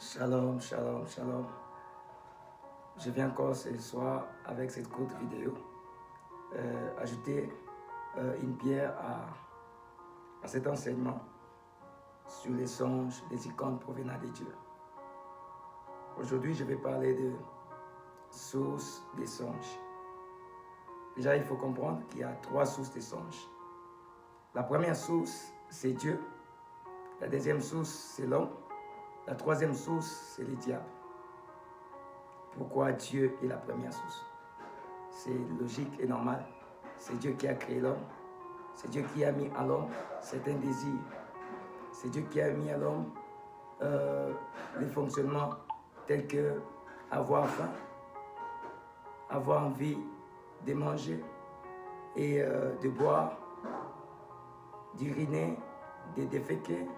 Shalom, shalom, shalom. Je viens encore ce soir avec cette courte vidéo ajouter une pierre à cet enseignement sur les songes, les icônes provenant de Dieu. Aujourd'hui, je vais parler de sources des songes. Déjà, il faut comprendre qu'il y a trois sources des songes. La première source, c'est Dieu. La deuxième source, c'est l'homme. La troisième source, c'est le diable. Pourquoi Dieu est la première source? C'est logique et normal. C'est Dieu qui a créé l'homme. C'est Dieu qui a mis à l'homme certains désirs. C'est Dieu qui a mis à l'homme les fonctionnements tels que avoir faim, avoir envie de manger et de boire, d'uriner, de déféquer,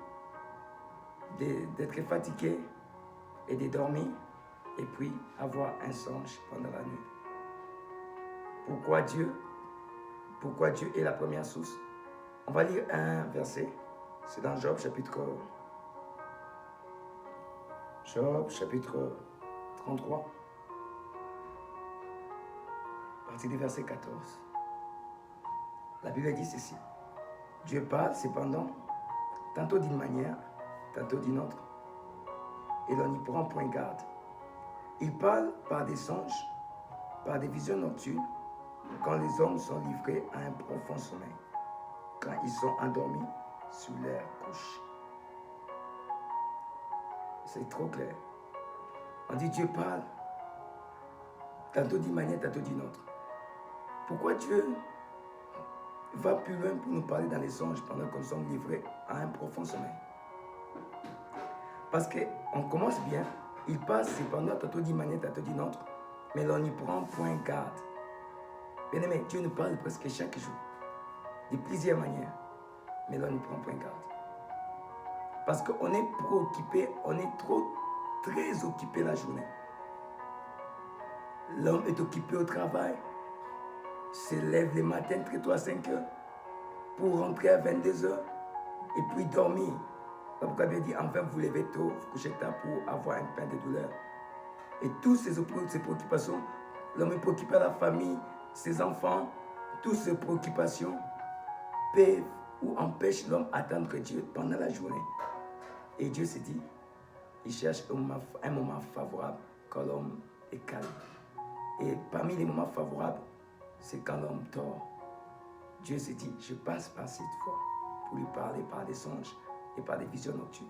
d'être fatigué et de dormir, et puis avoir un songe pendant la nuit. Pourquoi Dieu est la première source? On va lire un verset. C'est dans Job chapitre 33, à partir du verset 14. La Bible dit ceci. Dieu parle cependant, tantôt d'une manière, tantôt d'une autre, et l'on n'y prend point garde. Il parle par des songes, par des visions nocturnes, quand les hommes sont livrés à un profond sommeil, quand ils sont endormis sur leur couche. C'est trop clair. On dit Dieu parle, tantôt d'une manière, tantôt d'une autre. Pourquoi Dieu va plus loin pour nous parler dans les songes pendant qu'on sommes livrés à un profond sommeil? Parce qu'on commence bien, il passe cependant tantôt d'une manière, tantôt d'une autre, mais l'on n'y prend point garde. Bien aimé, Dieu nous parle presque chaque jour, de plusieurs manières, mais l'on n'y prend point garde. Parce qu'on est préoccupé, on est très occupé la journée. L'homme est occupé au travail, se lève le matin très tôt à 5 heures, pour rentrer à 22 heures, et puis dormir. C'est pourquoi Dieu dit, enfin vous levez tôt, vous couchez tard pour avoir un pain de douleur. Et toutes ces préoccupations, l'homme est préoccupé à la famille, ses enfants, toutes ces préoccupations peuvent ou empêchent l'homme d'attendre Dieu pendant la journée. Et Dieu se dit, il cherche un moment favorable quand l'homme est calme. Et parmi les moments favorables, c'est quand l'homme dort. Dieu se dit, je passe par cette voie pour lui parler par des songes et par des visions nocturnes.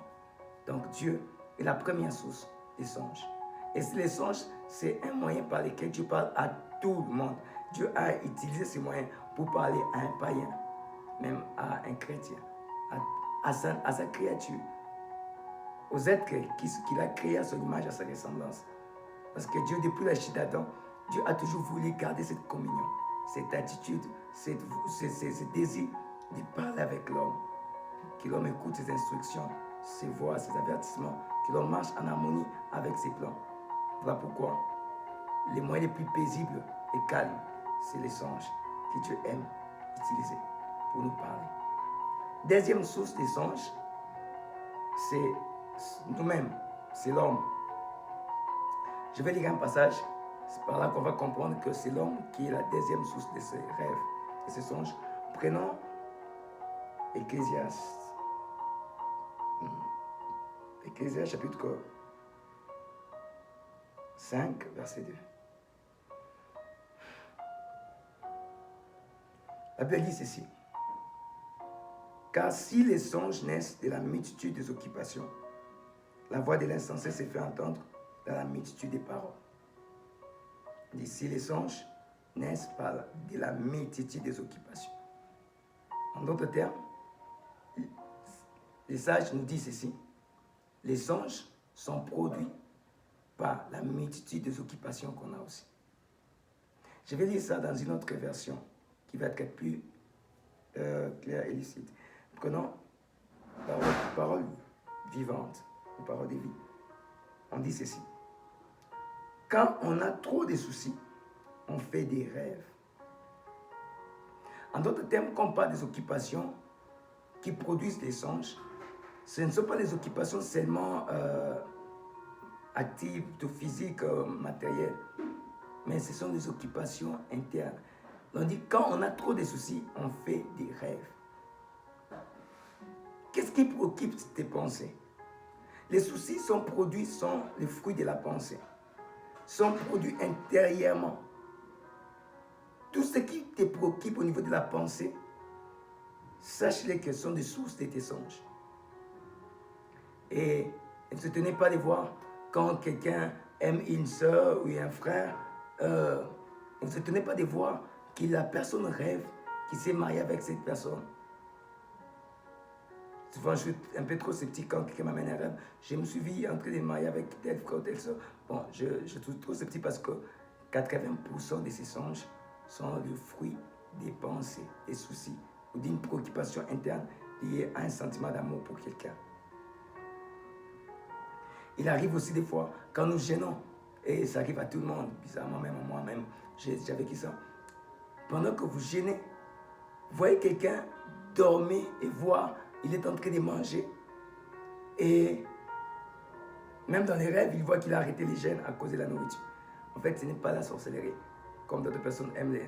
Donc Dieu est la première source des songes. Et les songes, c'est un moyen par lequel Dieu parle à tout le monde. Dieu a utilisé ces moyens pour parler à un païen, même à un chrétien, à sa créature, aux êtres qu'il a créés à son image, à sa ressemblance. Parce que Dieu, depuis la chute d'Adam, Dieu a toujours voulu garder cette communion, cette attitude, ce désir de parler avec l'homme, que l'homme écoute ses instructions, ses voix, ses avertissements, que l'homme marche en harmonie avec ses plans. Voilà pourquoi les moyens les plus paisibles et calmes, c'est les songes que Dieu aime utiliser pour nous parler. Deuxième source des songes, c'est nous-mêmes, c'est l'homme. Je vais lire un passage, c'est par là qu'on va comprendre que c'est l'homme qui est la deuxième source de ses rêves et ses songes. Prenons Ecclésiaste chapitre 5, verset 2. La Bible dit ceci. Car si les songes naissent de la multitude des occupations, la voix de l'insensé se fait entendre dans la multitude des paroles. Et si les songes naissent de la multitude des occupations. En d'autres termes, les sages nous disent ceci. Les songes sont produits par la multitude des occupations qu'on a aussi. Je vais lire ça dans une autre version qui va être plus claire et lucide. Prenons parole vivante, ou parole de vie. On dit ceci. Quand on a trop de soucis, on fait des rêves. En d'autres termes, quand on parle des occupations qui produisent des songes, ce ne sont pas les occupations seulement actives, plutôt physiques, matérielles. Mais ce sont des occupations internes. On dit quand on a trop de soucis, on fait des rêves. Qu'est-ce qui préoccupe tes pensées? Les soucis sont les fruits de la pensée. Sont produits intérieurement. Tout ce qui te préoccupe au niveau de la pensée, sache-les que ce sont des sources de tes songes. Et ne se tenez pas de voir quand quelqu'un aime une soeur ou un frère, ne se tenez pas de voir que la personne rêve qu'il s'est marié avec cette personne. Souvent, je suis un peu trop sceptique quand quelqu'un m'amène un rêve. Je me suis vu en train de me marier avec tel frère ou telle soeur. Bon, je suis trop sceptique parce que 80% de ces songes sont le fruit des pensées, des soucis ou d'une préoccupation interne liée à un sentiment d'amour pour quelqu'un. Il arrive aussi des fois, quand nous gênons, et ça arrive à tout le monde, bizarrement même à moi-même, j'ai vécu ça. Pendant que vous gênez, voyez quelqu'un dormir et voir, il est en train de manger. Et même dans les rêves, il voit qu'il a arrêté les gènes à cause de la nourriture. En fait, ce n'est pas la sorcellerie. Comme d'autres personnes aiment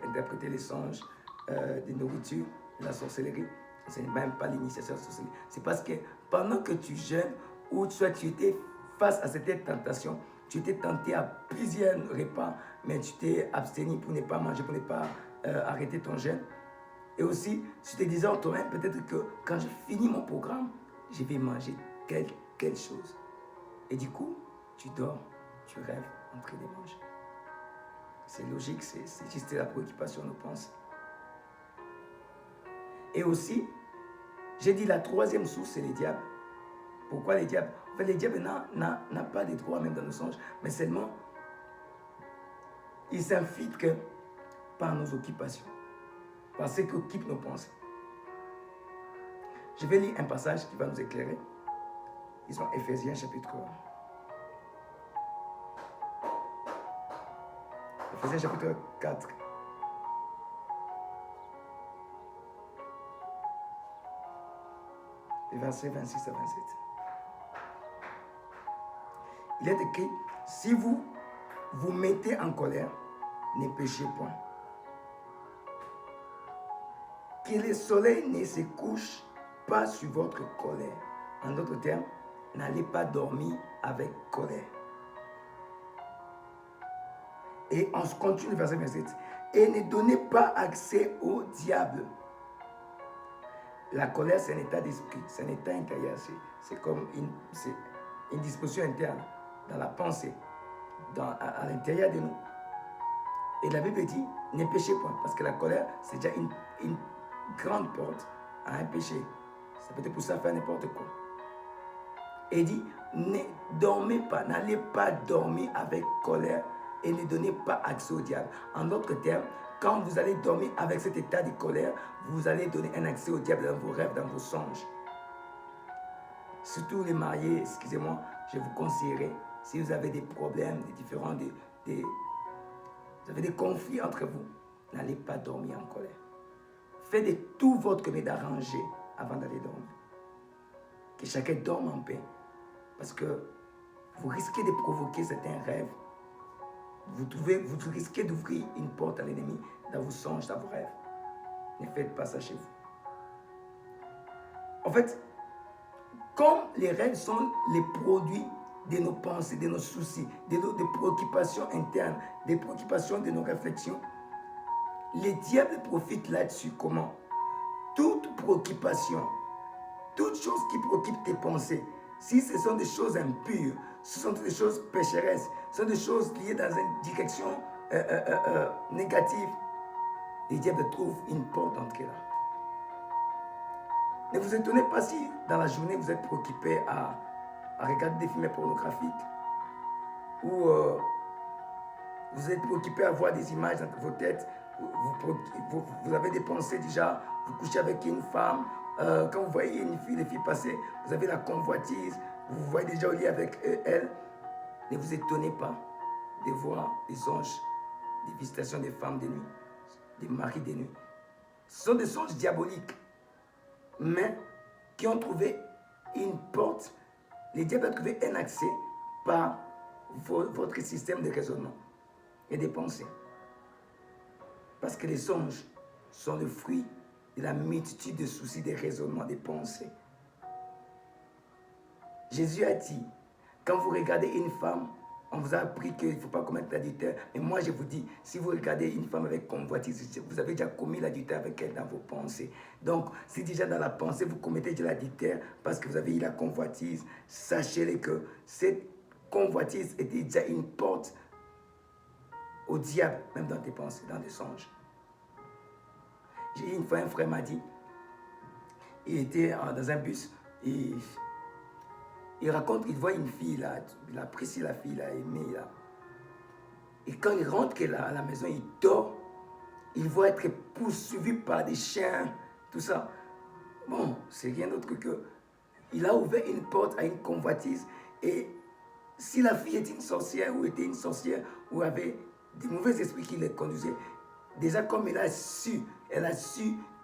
interpréter les songes de nourriture, la sorcellerie. Ce n'est même pas l'initiation de la sorcellerie. C'est parce que pendant que tu jeûnes, ou soit tu étais face à cette tentation, tu étais tenté à plusieurs repas, mais tu t'es abstenu pour ne pas manger, pour ne pas arrêter ton jeûne. Et aussi, tu te disais en toi-même, peut-être que quand je finis mon programme, je vais manger quelque chose. Et du coup, tu dors, tu rêves en train de manger. C'est logique, c'est juste la préoccupation de nos pensées. Et aussi, j'ai dit la troisième source, c'est les diables. Pourquoi les diables? En fait, les diables n'ont pas de droit même dans nos songes, mais seulement, ils s'infiltrent par nos occupations, par ce qui occupe nos pensées. Je vais lire un passage qui va nous éclairer. Ils sont Éphésiens chapitre 1. Éphésiens chapitre 4. Les versets 26 à 27. Il est écrit, si vous vous mettez en colère, ne péchez point. Que le soleil ne se couche pas sur votre colère. En d'autres termes, n'allez pas dormir avec colère. Et on continue le verset 27. Et ne donnez pas accès au diable. La colère, c'est un état d'esprit, c'est un état intérieur. C'est comme une disposition interne dans la pensée, à l'intérieur de nous. Et la Bible dit, ne péchez point, parce que la colère, c'est déjà une grande porte à un péché. Ça peut être pour ça faire n'importe quoi. Et dit, ne dormez pas, n'allez pas dormir avec colère et ne donnez pas accès au diable. En d'autres termes, quand vous allez dormir avec cet état de colère, vous allez donner un accès au diable dans vos rêves, dans vos songes. Surtout les mariés, excusez-moi, je vous conseillerais, si vous avez des problèmes, vous avez des conflits entre vous, n'allez pas dormir en colère. Faites de tout votre mieux d'arranger avant d'aller dormir. Que chacun dorme en paix. Parce que vous risquez de provoquer certains rêves. Vous risquez d'ouvrir une porte à l'ennemi dans vos songes, dans vos rêves. Ne faites pas ça chez vous. En fait, comme les rêves sont les produits de nos pensées, de nos soucis, des préoccupations internes, des préoccupations de nos réflexions, les diables profitent là-dessus. Comment? Toute préoccupation, toute chose qui préoccupe tes pensées, si ce sont des choses impures, ce sont des choses pécheresses, ce sont des choses liées dans une direction négative, les diables trouvent une porte d'entrée là. Ne vous étonnez pas si dans la journée vous êtes préoccupé à regarder des films pornographiques ou vous êtes préoccupé à voir des images dans vos têtes, vous avez des pensées déjà, vous couchez avec une femme, quand vous voyez une fille, les filles passer, vous avez la convoitise, vous vous voyez déjà au lit avec elle. Ne vous étonnez pas de voir des anges, des visitations des femmes de nuit, des maris de nuit. Ce sont des songes diaboliques, mais qui ont trouvé une porte. Les diables ont trouvé un accès par votre système de raisonnement et de pensée. Parce que les songes sont le fruit de la multitude de soucis, des raisonnements, des pensées. Jésus a dit, quand vous regardez une femme, on vous a appris qu'il ne faut pas commettre l'adultère. Mais moi, je vous dis, si vous regardez une femme avec convoitise, vous avez déjà commis l'adultère avec elle dans vos pensées. Donc, si déjà dans la pensée, vous commettez déjà l'adultère parce que vous avez eu la convoitise, sachez que cette convoitise était déjà une porte au diable, même dans tes pensées, dans des songes. J'ai eu une fois, un frère m'a dit, il était dans un bus, et il raconte, il voit une fille là, il apprécie la fille, il a aimé là. Et quand il rentre là, à la maison, il dort, il voit être poursuivi par des chiens, tout ça. Bon, c'est rien d'autre que il a ouvert une porte à une convoitise. Et si la fille est une sorcière ou était une sorcière ou avait des mauvais esprits qui les conduisaient, déjà comme elle a su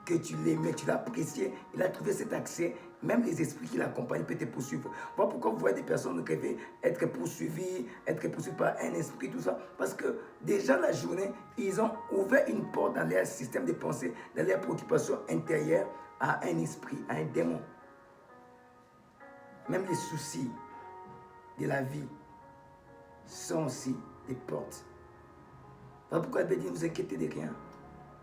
que tu l'aimais, tu l'appréciais, il a trouvé cet accès. Même les esprits qui l'accompagnent peuvent te poursuivre. Voilà pourquoi vous voyez des personnes rêver être poursuivies par un esprit, tout ça. Parce que déjà la journée, ils ont ouvert une porte dans leur système de pensée, dans leur préoccupation intérieure à un esprit, à un démon. Même les soucis de la vie sont aussi des portes. Voilà pourquoi elle dit, ne vous inquiétez de rien.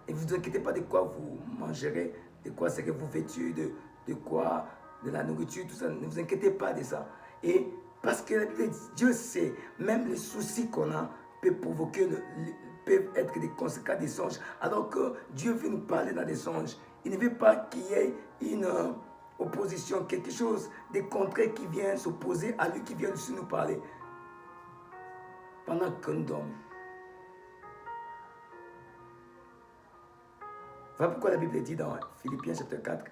Et vous ne vous inquiétez pas de quoi vous mangerez, de quoi serez-vous vêtu, de quoi, de la nourriture, tout ça. Ne vous inquiétez pas de ça. Et parce que Dieu sait, même les soucis qu'on a peuvent être des conséquences des songes. Alors que Dieu veut nous parler dans des songes. Il ne veut pas qu'il y ait une opposition, quelque chose de contraire qui vient s'opposer à lui qui vient nous parler. Pendant que nous dormons. Voilà pourquoi la Bible dit dans Philippiens chapitre 4,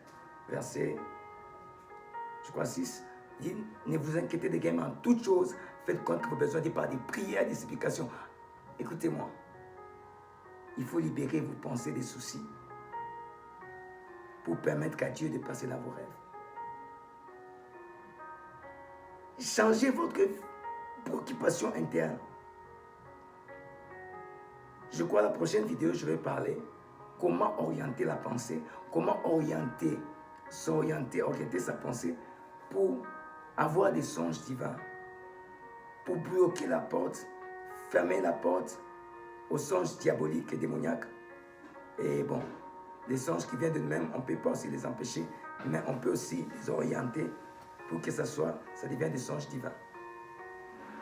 verset, je crois 6, dit, ne vous inquiétez de rien, mais en toute chose, faites compte que vos besoins par des prières, des supplications. Écoutez-moi, il faut libérer vos pensées des soucis pour permettre à Dieu de passer dans vos rêves. Changez votre préoccupation interne. Je crois que la prochaine vidéo, je vais parler comment orienter la pensée, comment orienter sa pensée pour avoir des songes divins, pour bloquer la porte, fermer la porte aux songes diaboliques et démoniaques. Et bon, les songes qui viennent de nous-mêmes, on ne peut pas aussi les empêcher, mais on peut aussi les orienter pour que ça devienne des songes divins.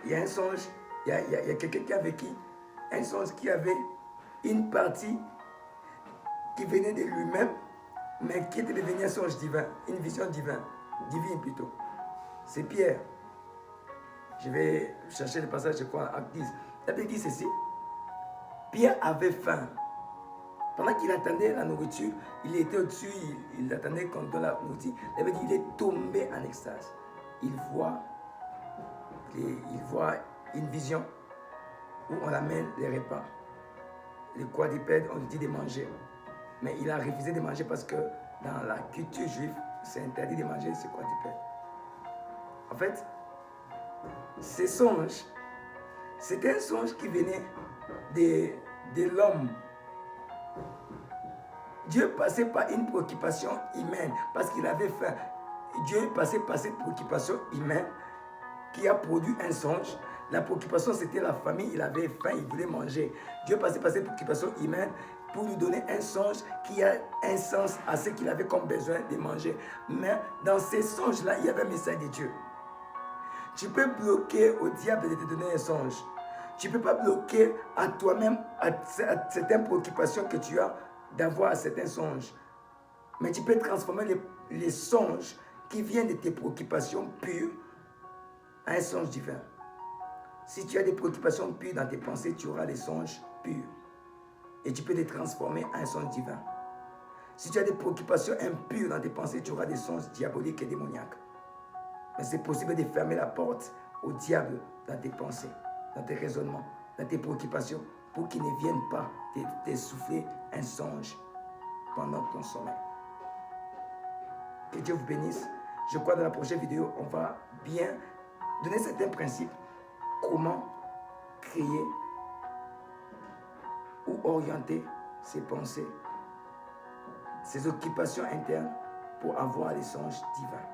Il y a un songe, il y a quelqu'un qui a vécu un songe qui avait une partie qui venait de lui-même, mais qui était devenu un songe divin, une vision divine plutôt. C'est Pierre. Je vais chercher le passage, je crois, Acte 10. La Bible dit ceci. Pierre avait faim. Pendant qu'il attendait la nourriture, il était au-dessus, il attendait qu'on donne la nourriture. La Bible dit, il est tombé en extase. Il voit une vision où on amène les repas. Les quadrupèdes, on lui dit de manger. Mais il a refusé de manger parce que dans la culture juive, c'est interdit de manger ce quadrupède. En fait, ces songes, c'était un songe qui venait de l'homme. Dieu passait par une préoccupation humaine parce qu'il avait faim. Dieu passait par cette préoccupation humaine qui a produit un songe. La préoccupation, c'était la famille, il avait faim, il voulait manger. Dieu passait par cette préoccupation humaine pour lui donner un songe qui a un sens à ce qu'il avait comme besoin de manger. Mais dans ces songes-là, il y avait un message de Dieu. Tu peux bloquer au diable de te donner un songe. Tu ne peux pas bloquer à toi-même, à certaines préoccupations que tu as, d'avoir certains songes. Mais tu peux transformer les songes qui viennent de tes préoccupations pures en un songe divin. Si tu as des préoccupations pures dans tes pensées, tu auras des songes purs. Et tu peux les transformer en un songe divin. Si tu as des préoccupations impures dans tes pensées, tu auras des songes diaboliques et démoniaques. Mais c'est possible de fermer la porte au diable dans tes pensées, dans tes raisonnements, dans tes préoccupations, pour qu'il ne vienne pas te souffler un songe pendant ton sommeil. Que Dieu vous bénisse. Je crois que dans la prochaine vidéo, on va bien donner certains principes comment créer ou orienter ses pensées, ses occupations internes pour avoir les songes divins.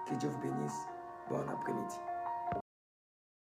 Que Dieu vous bénisse. Bon après-midi.